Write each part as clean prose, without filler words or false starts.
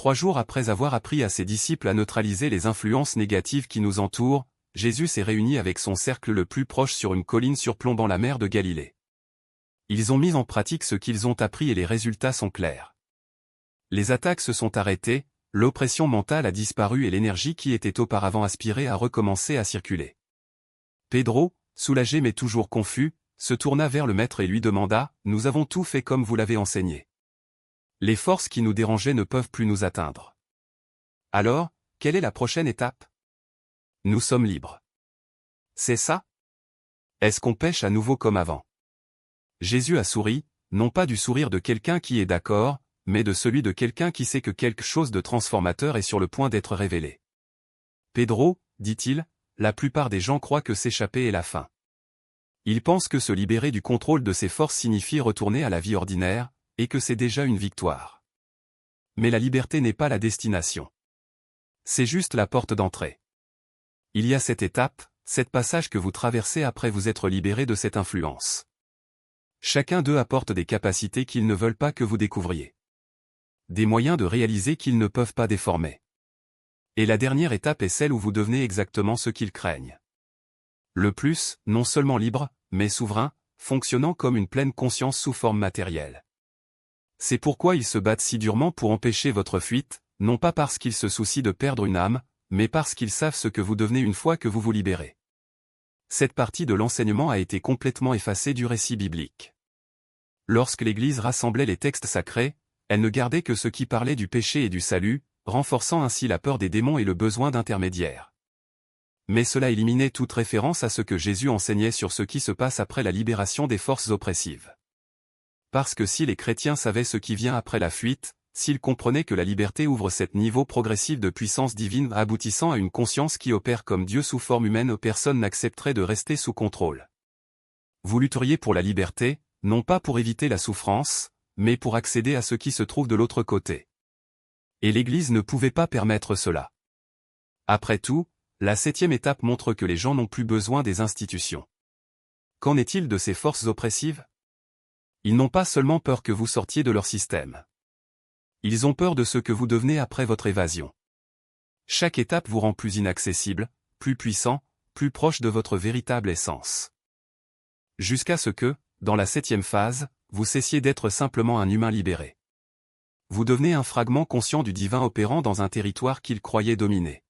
3 jours après avoir appris à ses disciples à neutraliser les influences négatives qui nous entourent, Jésus s'est réuni avec son cercle le plus proche sur une colline surplombant la mer de Galilée. Ils ont mis en pratique ce qu'ils ont appris et les résultats sont clairs. Les attaques se sont arrêtées, l'oppression mentale a disparu et l'énergie qui était auparavant aspirée a recommencé à circuler. Pedro, soulagé mais toujours confus, se tourna vers le maître et lui demanda « Nous avons tout fait comme vous l'avez enseigné. Les forces qui nous dérangeaient ne peuvent plus nous atteindre. Alors, quelle est la prochaine étape? Nous sommes libres. C'est ça? Est-ce qu'on pêche à nouveau comme avant? » Jésus a souri, non pas du sourire de quelqu'un qui est d'accord, mais de celui de quelqu'un qui sait que quelque chose de transformateur est sur le point d'être révélé. Pedro, dit-il, la plupart des gens croient que s'échapper est la fin. Ils pensent que se libérer du contrôle de ses forces signifie retourner à la vie ordinaire, et que c'est déjà une victoire. Mais la liberté n'est pas la destination. C'est juste la porte d'entrée. Il y a cette étape, cet passage que vous traversez après vous être libéré de cette influence. Chacun d'eux apporte des capacités qu'ils ne veulent pas que vous découvriez. Des moyens de réaliser qu'ils ne peuvent pas déformer. Et la dernière étape est celle où vous devenez exactement ce qu'ils craignent. Le plus, non seulement libre, mais souverain, fonctionnant comme une pleine conscience sous forme matérielle. C'est pourquoi ils se battent si durement pour empêcher votre fuite, non pas parce qu'ils se soucient de perdre une âme, mais parce qu'ils savent ce que vous devenez une fois que vous vous libérez. Cette partie de l'enseignement a été complètement effacée du récit biblique. Lorsque l'Église rassemblait les textes sacrés, elle ne gardait que ceux qui parlaient du péché et du salut, renforçant ainsi la peur des démons et le besoin d'intermédiaires. Mais cela éliminait toute référence à ce que Jésus enseignait sur ce qui se passe après la libération des forces oppressives. Parce que si les chrétiens savaient ce qui vient après la fuite, s'ils comprenaient que la liberté ouvre cet niveau progressif de puissance divine aboutissant à une conscience qui opère comme Dieu sous forme humaine, personne n'accepterait de rester sous contrôle. Vous lutteriez pour la liberté, non pas pour éviter la souffrance, mais pour accéder à ce qui se trouve de l'autre côté. Et l'Église ne pouvait pas permettre cela. Après tout, la 7e étape montre que les gens n'ont plus besoin des institutions. Qu'en est-il de ces forces oppressives? Ils n'ont pas seulement peur que vous sortiez de leur système. Ils ont peur de ce que vous devenez après votre évasion. Chaque étape vous rend plus inaccessible, plus puissant, plus proche de votre véritable essence. Jusqu'à ce que, dans la 7e phase, vous cessiez d'être simplement un humain libéré. Vous devenez un fragment conscient du divin opérant dans un territoire qu'il croyait dominer.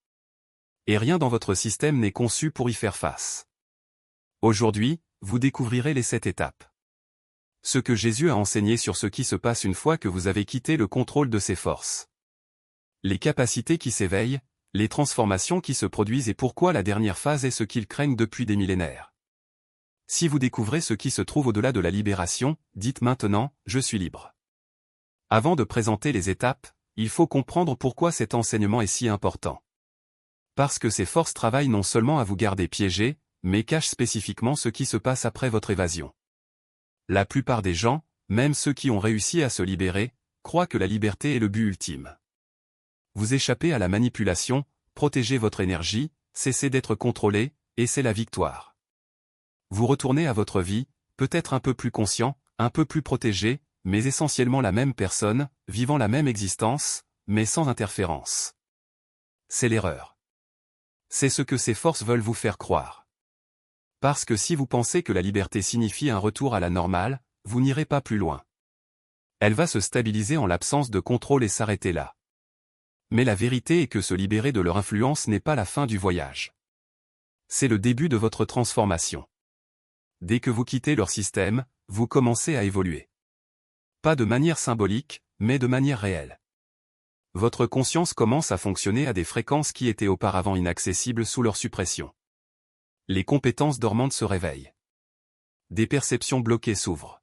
Et rien dans votre système n'est conçu pour y faire face. Aujourd'hui, vous découvrirez les 7 étapes. Ce que Jésus a enseigné sur ce qui se passe une fois que vous avez quitté le contrôle de ses forces. Les capacités qui s'éveillent, les transformations qui se produisent et pourquoi la dernière phase est ce qu'ils craignent depuis des millénaires. Si vous découvrez ce qui se trouve au-delà de la libération, dites maintenant « Je suis libre ». Avant de présenter les étapes, il faut comprendre pourquoi cet enseignement est si important. Parce que ces forces travaillent non seulement à vous garder piégé, mais cachent spécifiquement ce qui se passe après votre évasion. La plupart des gens, même ceux qui ont réussi à se libérer, croient que la liberté est le but ultime. Vous échappez à la manipulation, protégez votre énergie, cessez d'être contrôlé, et c'est la victoire. Vous retournez à votre vie, peut-être un peu plus conscient, un peu plus protégé, mais essentiellement la même personne, vivant la même existence, mais sans interférence. C'est l'erreur. C'est ce que ces forces veulent vous faire croire. Parce que si vous pensez que la liberté signifie un retour à la normale, vous n'irez pas plus loin. Elle va se stabiliser en l'absence de contrôle et s'arrêter là. Mais la vérité est que se libérer de leur influence n'est pas la fin du voyage. C'est le début de votre transformation. Dès que vous quittez leur système, vous commencez à évoluer. Pas de manière symbolique, mais de manière réelle. Votre conscience commence à fonctionner à des fréquences qui étaient auparavant inaccessibles sous leur suppression. Les compétences dormantes se réveillent. Des perceptions bloquées s'ouvrent.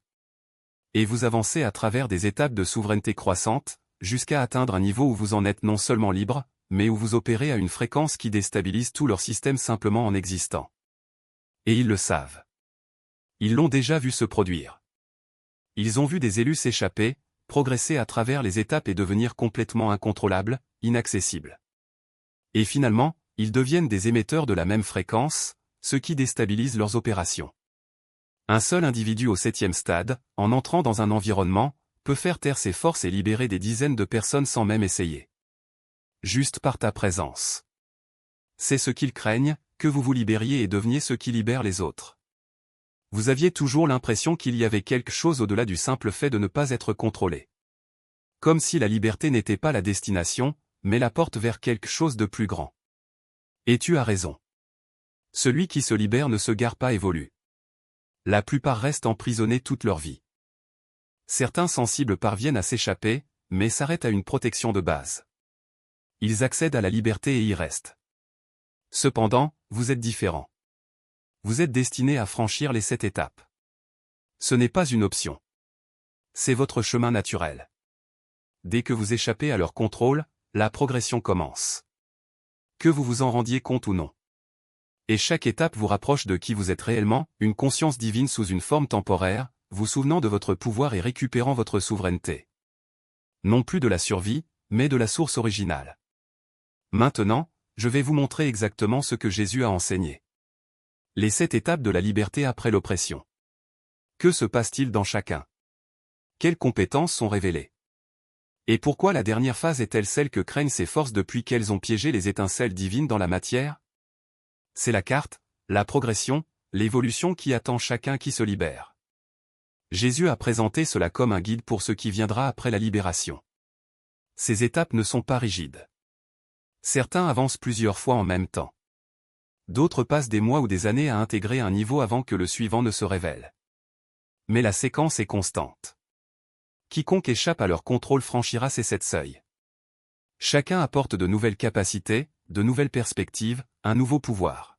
Et vous avancez à travers des étapes de souveraineté croissante, jusqu'à atteindre un niveau où vous en êtes non seulement libre, mais où vous opérez à une fréquence qui déstabilise tout leur système simplement en existant. Et ils le savent. Ils l'ont déjà vu se produire. Ils ont vu des élus s'échapper, progresser à travers les étapes et devenir complètement incontrôlables, inaccessibles. Et finalement, ils deviennent des émetteurs de la même fréquence, ce qui déstabilise leurs opérations. Un seul individu au 7e stade, en entrant dans un environnement, peut faire taire ses forces et libérer des dizaines de personnes sans même essayer. juste par ta présence. C'est ce qu'ils craignent, que vous vous libériez et deveniez ceux qui libèrent les autres. Vous aviez toujours l'impression qu'il y avait quelque chose au-delà du simple fait de ne pas être contrôlé. Comme si la liberté n'était pas la destination, mais la porte vers quelque chose de plus grand. Et tu as raison. Celui qui se libère ne se gare pas évolue. La plupart restent emprisonnés toute leur vie. Certains sensibles parviennent à s'échapper, mais s'arrêtent à une protection de base. Ils accèdent à la liberté et y restent. Cependant, vous êtes différent. Vous êtes destiné à franchir les 7 étapes. Ce n'est pas une option. C'est votre chemin naturel. Dès que vous échappez à leur contrôle, la progression commence. Que vous vous en rendiez compte ou non. Et chaque étape vous rapproche de qui vous êtes réellement, une conscience divine sous une forme temporaire, vous souvenant de votre pouvoir et récupérant votre souveraineté. Non plus de la survie, mais de la source originale. Maintenant, je vais vous montrer exactement ce que Jésus a enseigné. Les 7 étapes de la liberté après l'oppression. Que se passe-t-il dans chacun? Quelles compétences sont révélées? Et pourquoi la dernière phase est-elle celle que craignent ces forces depuis qu'elles ont piégé les étincelles divines dans la matière? C'est la carte, la progression, l'évolution qui attend chacun qui se libère. Jésus a présenté cela comme un guide pour ce qui viendra après la libération. Ces étapes ne sont pas rigides. Certains avancent plusieurs fois en même temps. D'autres passent des mois ou des années à intégrer un niveau avant que le suivant ne se révèle. Mais la séquence est constante. Quiconque échappe à leur contrôle franchira ces 7 seuils. Chacun apporte de nouvelles capacités, de nouvelles perspectives, un nouveau pouvoir.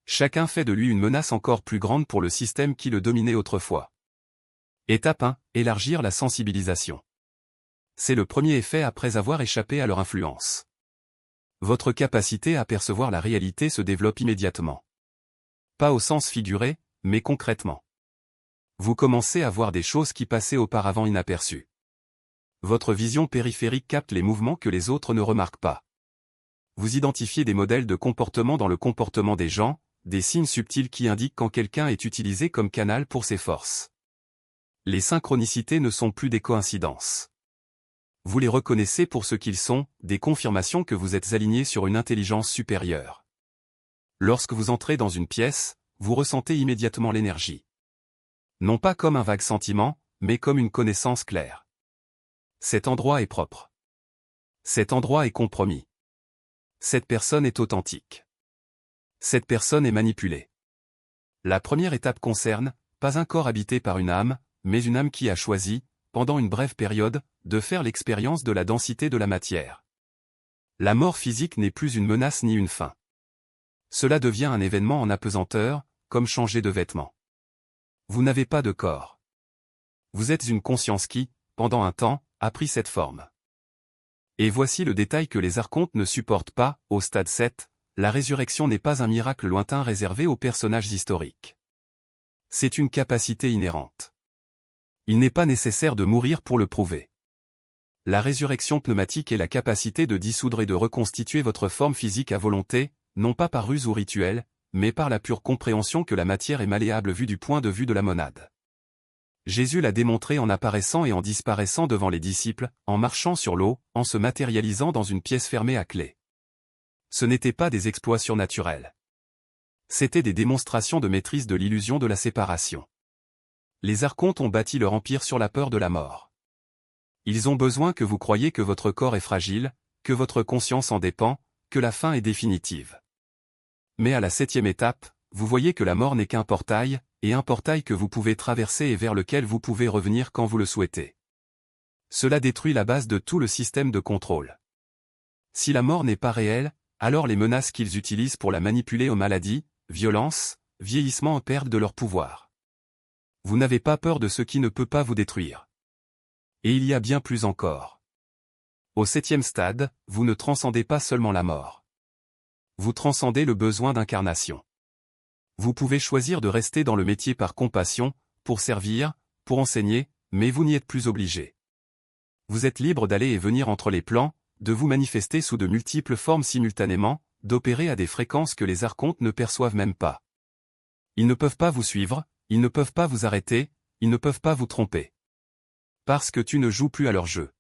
Chacun fait de lui une menace encore plus grande pour le système qui le dominait autrefois. Étape 1. Élargir la sensibilisation. C'est le premier effet après avoir échappé à leur influence. Votre capacité à percevoir la réalité se développe immédiatement. Pas au sens figuré, mais concrètement. Vous commencez à voir des choses qui passaient auparavant inaperçues. Votre vision périphérique capte les mouvements que les autres ne remarquent pas. Vous identifiez des modèles de comportement dans le comportement des gens, des signes subtils qui indiquent quand quelqu'un est utilisé comme canal pour ses forces. Les synchronicités ne sont plus des coïncidences. Vous les reconnaissez pour ce qu'ils sont, des confirmations que vous êtes aligné sur une intelligence supérieure. Lorsque vous entrez dans une pièce, vous ressentez immédiatement l'énergie. Non pas comme un vague sentiment, mais comme une connaissance claire. Cet endroit est propre. Cet endroit est compromis. Cette personne est authentique. Cette personne est manipulée. La première étape concerne, pas un corps habité par une âme, mais une âme qui a choisi, pendant une brève période, de faire l'expérience de la densité de la matière. La mort physique n'est plus une menace ni une fin. Cela devient un événement en apesanteur, comme changer de vêtements. Vous n'avez pas de corps. Vous êtes une conscience qui, pendant un temps, a pris cette forme. Et voici le détail que les archontes ne supportent pas, au stade 7, la résurrection n'est pas un miracle lointain réservé aux personnages historiques. C'est une capacité inhérente. Il n'est pas nécessaire de mourir pour le prouver. La résurrection pneumatique est la capacité de dissoudre et de reconstituer votre forme physique à volonté, non pas par ruse ou rituel, mais par la pure compréhension que la matière est malléable vue du point de vue de la monade. Jésus l'a démontré en apparaissant et en disparaissant devant les disciples, en marchant sur l'eau, en se matérialisant dans une pièce fermée à clé. Ce n'étaient pas des exploits surnaturels. C'étaient des démonstrations de maîtrise de l'illusion de la séparation. Les archontes ont bâti leur empire sur la peur de la mort. Ils ont besoin que vous croyiez que votre corps est fragile, que votre conscience en dépend, que la fin est définitive. Mais à la 7e étape, vous voyez que la mort n'est qu'un portail, et un portail que vous pouvez traverser et vers lequel vous pouvez revenir quand vous le souhaitez. Cela détruit la base de tout le système de contrôle. Si la mort n'est pas réelle, alors les menaces qu'ils utilisent pour la manipuler aux maladies, violences, vieillissement perdent de leur pouvoir. Vous n'avez pas peur de ce qui ne peut pas vous détruire. Et il y a bien plus encore. Au 7e stade, vous ne transcendez pas seulement la mort. Vous transcendez le besoin d'incarnation. Vous pouvez choisir de rester dans le métier par compassion, pour servir, pour enseigner, mais vous n'y êtes plus obligé. Vous êtes libre d'aller et venir entre les plans, de vous manifester sous de multiples formes simultanément, d'opérer à des fréquences que les archontes ne perçoivent même pas. Ils ne peuvent pas vous suivre, ils ne peuvent pas vous arrêter, ils ne peuvent pas vous tromper. Parce que tu ne joues plus à leur jeu.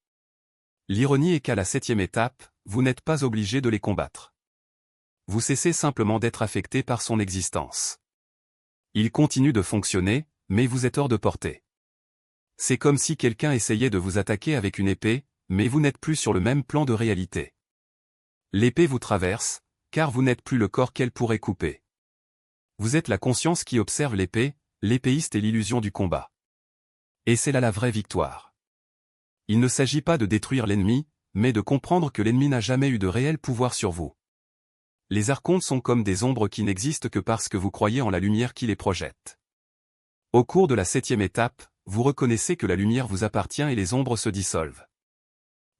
L'ironie est qu'à la 7e étape, vous n'êtes pas obligé de les combattre. Vous cessez simplement d'être affecté par son existence. Il continue de fonctionner, mais vous êtes hors de portée. C'est comme si quelqu'un essayait de vous attaquer avec une épée, mais vous n'êtes plus sur le même plan de réalité. L'épée vous traverse, car vous n'êtes plus le corps qu'elle pourrait couper. Vous êtes la conscience qui observe l'épée, l'épéiste est l'illusion du combat. Et c'est là la vraie victoire. Il ne s'agit pas de détruire l'ennemi, mais de comprendre que l'ennemi n'a jamais eu de réel pouvoir sur vous. Les archontes sont comme des ombres qui n'existent que parce que vous croyez en la lumière qui les projette. Au cours de la 7e étape, vous reconnaissez que la lumière vous appartient et les ombres se dissolvent.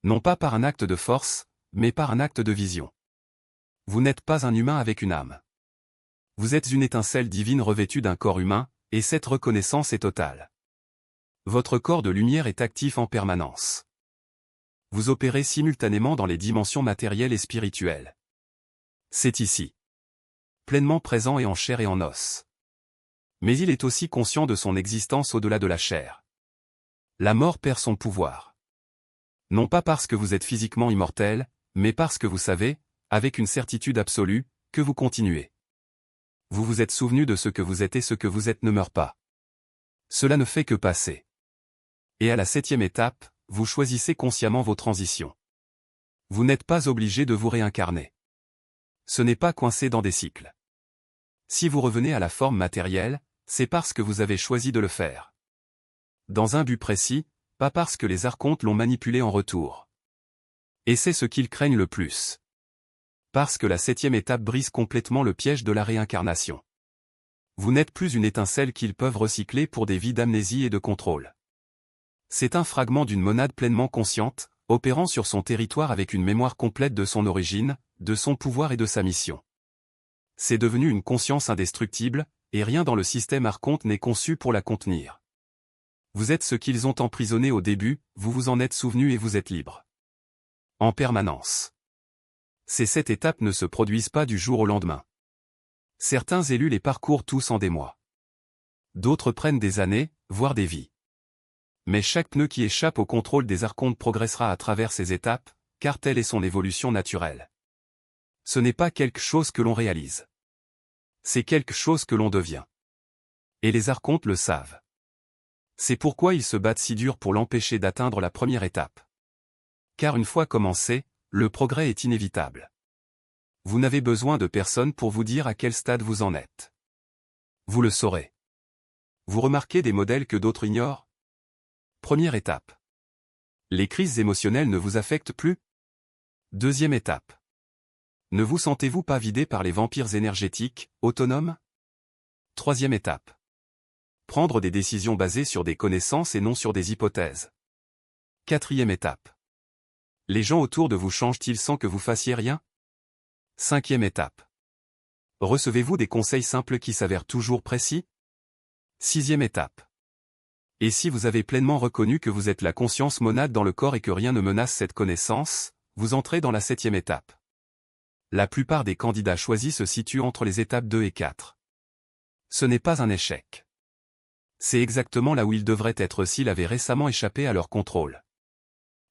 Non pas par un acte de force, mais par un acte de vision. Vous n'êtes pas un humain avec une âme. Vous êtes une étincelle divine revêtue d'un corps humain, et cette reconnaissance est totale. Votre corps de lumière est actif en permanence. Vous opérez simultanément dans les dimensions matérielles et spirituelles. C'est ici. Pleinement présent et en chair et en os. Mais il est aussi conscient de son existence au-delà de la chair. La mort perd son pouvoir. Non pas parce que vous êtes physiquement immortel, mais parce que vous savez, avec une certitude absolue, que vous continuez. Vous vous êtes souvenu de ce que vous êtes et ce que vous êtes ne meurt pas. Cela ne fait que passer. Et à la 7e étape, vous choisissez consciemment vos transitions. Vous n'êtes pas obligé de vous réincarner. Ce n'est pas coincé dans des cycles. Si vous revenez à la forme matérielle, c'est parce que vous avez choisi de le faire. Dans un but précis, pas parce que les archontes l'ont manipulé en retour. Et c'est ce qu'ils craignent le plus. Parce que la 7e étape brise complètement le piège de la réincarnation. Vous n'êtes plus une étincelle qu'ils peuvent recycler pour des vies d'amnésie et de contrôle. C'est un fragment d'une monade pleinement consciente, opérant sur son territoire avec une mémoire complète de son origine, de son pouvoir et de sa mission. C'est devenu une conscience indestructible, et rien dans le système archonte n'est conçu pour la contenir. Vous êtes ce qu'ils ont emprisonné au début, vous vous en êtes souvenu et vous êtes libre. En permanence. Ces 7 étapes ne se produisent pas du jour au lendemain. Certains élus les parcourent tous en des mois. D'autres prennent des années, voire des vies. Mais chaque pneu qui échappe au contrôle des archontes progressera à travers ces étapes, car telle est son évolution naturelle. Ce n'est pas quelque chose que l'on réalise. C'est quelque chose que l'on devient. Et les archontes le savent. C'est pourquoi ils se battent si dur pour l'empêcher d'atteindre la première étape. Car une fois commencé, le progrès est inévitable. Vous n'avez besoin de personne pour vous dire à quel stade vous en êtes. Vous le saurez. Vous remarquez des modèles que d'autres ignorent? Première étape. Les crises émotionnelles ne vous affectent plus? Deuxième étape. Ne vous sentez-vous pas vidé par les vampires énergétiques, autonomes? Troisième étape. Prendre des décisions basées sur des connaissances et non sur des hypothèses. Quatrième étape. Les gens autour de vous changent-ils sans que vous fassiez rien? Cinquième étape. Recevez-vous des conseils simples qui s'avèrent toujours précis? Sixième étape. Et si vous avez pleinement reconnu que vous êtes la conscience monade dans le corps et que rien ne menace cette connaissance, vous entrez dans la 7e étape. La plupart des candidats choisis se situent entre les étapes 2 et 4. Ce n'est pas un échec. C'est exactement là où ils devraient être s'ils avaient récemment échappé à leur contrôle.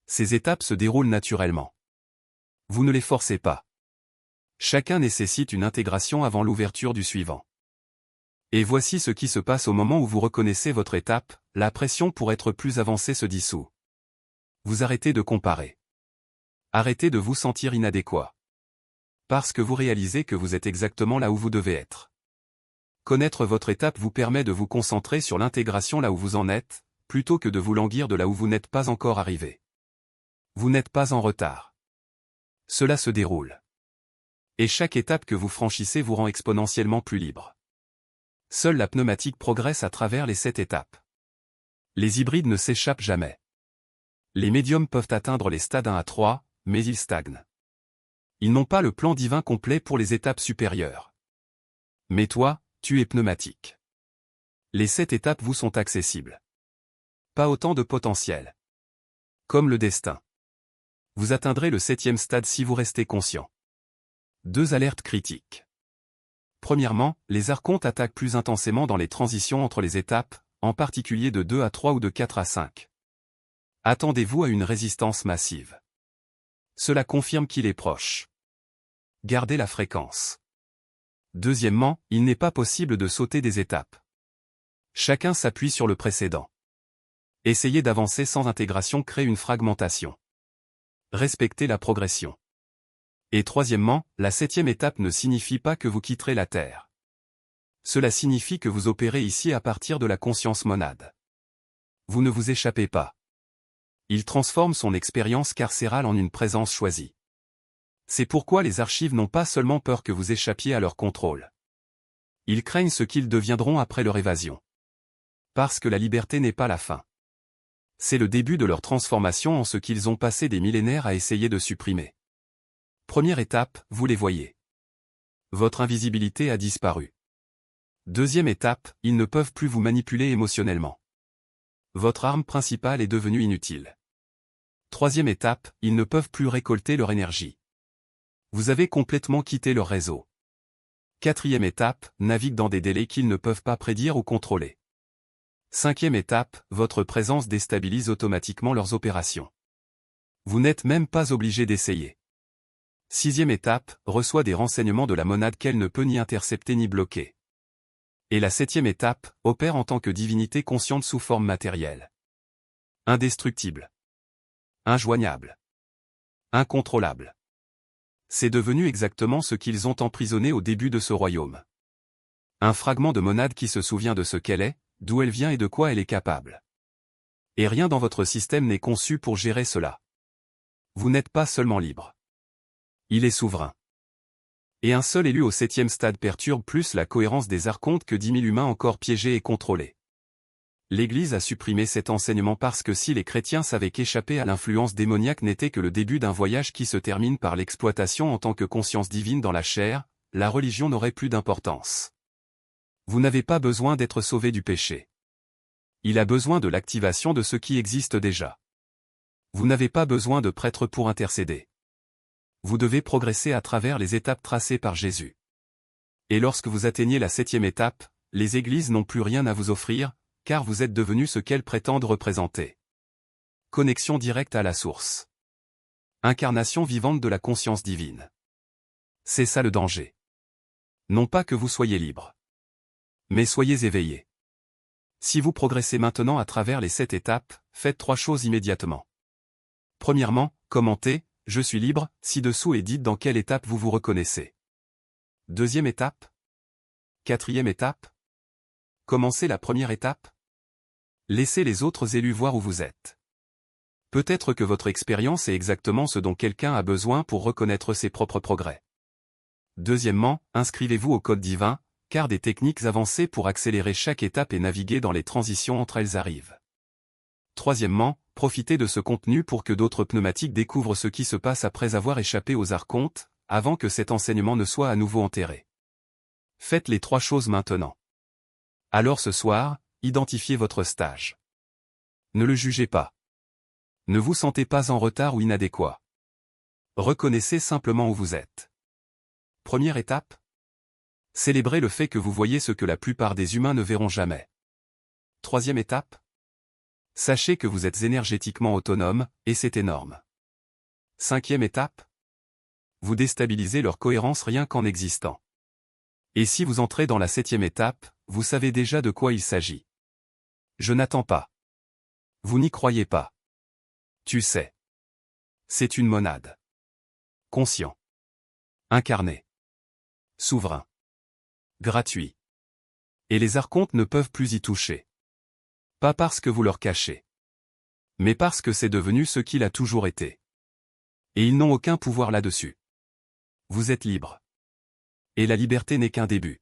Ces étapes se déroulent naturellement. Vous ne les forcez pas. Chacun nécessite une intégration avant l'ouverture du suivant. Et voici ce qui se passe au moment où vous reconnaissez votre étape, la pression pour être plus avancé se dissout. Vous arrêtez de comparer. Arrêtez de vous sentir inadéquat. Parce que vous réalisez que vous êtes exactement là où vous devez être. Connaître votre étape vous permet de vous concentrer sur l'intégration là où vous en êtes, plutôt que de vous languir de là où vous n'êtes pas encore arrivé. Vous n'êtes pas en retard. Cela se déroule. Et chaque étape que vous franchissez vous rend exponentiellement plus libre. Seule la pneumatique progresse à travers les 7 étapes. Les hybrides ne s'échappent jamais. Les médiums peuvent atteindre les stades 1 à 3, mais ils stagnent. Ils n'ont pas le plan divin complet pour les étapes supérieures. Mais toi, tu es pneumatique. Les 7 étapes vous sont accessibles. Pas autant de potentiel. Comme le destin. Vous atteindrez le 7e stade si vous restez conscient. 2 alertes critiques. Premièrement, les archontes attaquent plus intensément dans les transitions entre les étapes, en particulier de 2 à 3 ou de 4 à 5. Attendez-vous à une résistance massive. Cela confirme qu'il est proche. Gardez la fréquence. Deuxièmement, il n'est pas possible de sauter des étapes. Chacun s'appuie sur le précédent. Essayer d'avancer sans intégration crée une fragmentation. Respectez la progression. Et troisièmement, la 7e étape ne signifie pas que vous quitterez la Terre. Cela signifie que vous opérez ici à partir de la conscience monade. Vous ne vous échappez pas. Il transforme son expérience carcérale en une présence choisie. C'est pourquoi les archives n'ont pas seulement peur que vous échappiez à leur contrôle. Ils craignent ce qu'ils deviendront après leur évasion. Parce que la liberté n'est pas la fin. C'est le début de leur transformation en ce qu'ils ont passé des millénaires à essayer de supprimer. Première étape, vous les voyez. Votre invisibilité a disparu. Deuxième étape, ils ne peuvent plus vous manipuler émotionnellement. Votre arme principale est devenue inutile. Troisième étape, ils ne peuvent plus récolter leur énergie. Vous avez complètement quitté leur réseau. Quatrième étape, navigue dans des délais qu'ils ne peuvent pas prédire ou contrôler. Cinquième étape, votre présence déstabilise automatiquement leurs opérations. Vous n'êtes même pas obligé d'essayer. Sixième étape, reçoit des renseignements de la monade qu'elle ne peut ni intercepter ni bloquer. Et la 7e étape, opère en tant que divinité consciente sous forme matérielle. Indestructible. Injoignable. Incontrôlable. C'est devenu exactement ce qu'ils ont emprisonné au début de ce royaume. Un fragment de monade qui se souvient de ce qu'elle est, d'où elle vient et de quoi elle est capable. Et rien dans votre système n'est conçu pour gérer cela. Vous n'êtes pas seulement libre. Il est souverain. Et un seul élu au 7e stade perturbe plus la cohérence des archontes que 10 000 humains encore piégés et contrôlés. L'Église a supprimé cet enseignement parce que si les chrétiens savaient qu'échapper à l'influence démoniaque n'était que le début d'un voyage qui se termine par l'exploitation en tant que conscience divine dans la chair, la religion n'aurait plus d'importance. Vous n'avez pas besoin d'être sauvé du péché. Il a besoin de l'activation de ce qui existe déjà. Vous n'avez pas besoin de prêtre pour intercéder. Vous devez progresser à travers les étapes tracées par Jésus. Et lorsque vous atteignez la 7e étape, les églises n'ont plus rien à vous offrir, car vous êtes devenu ce qu'elles prétendent représenter. Connexion directe à la source. Incarnation vivante de la conscience divine. C'est ça le danger. Non pas que vous soyez libre. Mais soyez éveillés. Si vous progressez maintenant à travers les 7 étapes, faites 3 choses immédiatement. Premièrement, commentez « Je suis libre » ci-dessous et dites dans quelle étape vous vous reconnaissez. Deuxième étape. Quatrième étape. Commencez la première étape. Laissez les autres élus voir où vous êtes. Peut-être que votre expérience est exactement ce dont quelqu'un a besoin pour reconnaître ses propres progrès. Deuxièmement, inscrivez-vous au code divin, car des techniques avancées pour accélérer chaque étape et naviguer dans les transitions entre elles arrivent. Troisièmement, profitez de ce contenu pour que d'autres pneumatiques découvrent ce qui se passe après avoir échappé aux archontes, avant que cet enseignement ne soit à nouveau enterré. Faites les 3 choses maintenant. Alors ce soir, identifiez votre stage. Ne le jugez pas. Ne vous sentez pas en retard ou inadéquat. Reconnaissez simplement où vous êtes. Première étape. Célébrez le fait que vous voyez ce que la plupart des humains ne verront jamais. Troisième étape. Sachez que vous êtes énergétiquement autonome, et c'est énorme. Cinquième étape. Vous déstabilisez leur cohérence rien qu'en existant. Et si vous entrez dans la 7e étape, vous savez déjà de quoi il s'agit. Je n'attends pas. Vous n'y croyez pas. Tu sais. C'est une monade. Conscient. Incarné. Souverain. Gratuit. Et les archontes ne peuvent plus y toucher. Pas parce que vous leur cachez. Mais parce que c'est devenu ce qu'il a toujours été. Et ils n'ont aucun pouvoir là-dessus. Vous êtes libre. Et la liberté n'est qu'un début.